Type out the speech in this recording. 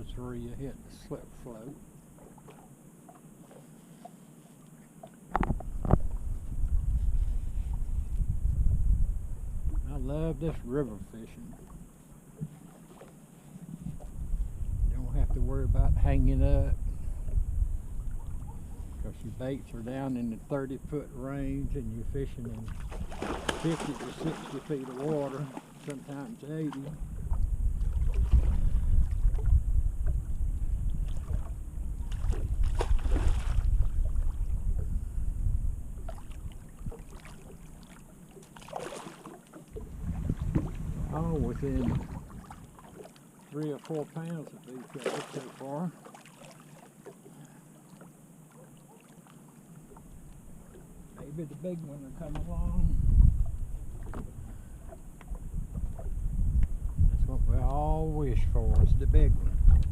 is where you hit the slip float. I love this river fishing. You don't have to worry about hanging up because your baits are down in the 30-foot range and you're fishing in 50 to 60 feet of water, sometimes 80. All within 3 or 4 pounds of each other so far. Maybe the big one will come along. That's what we all wish for, is the big one.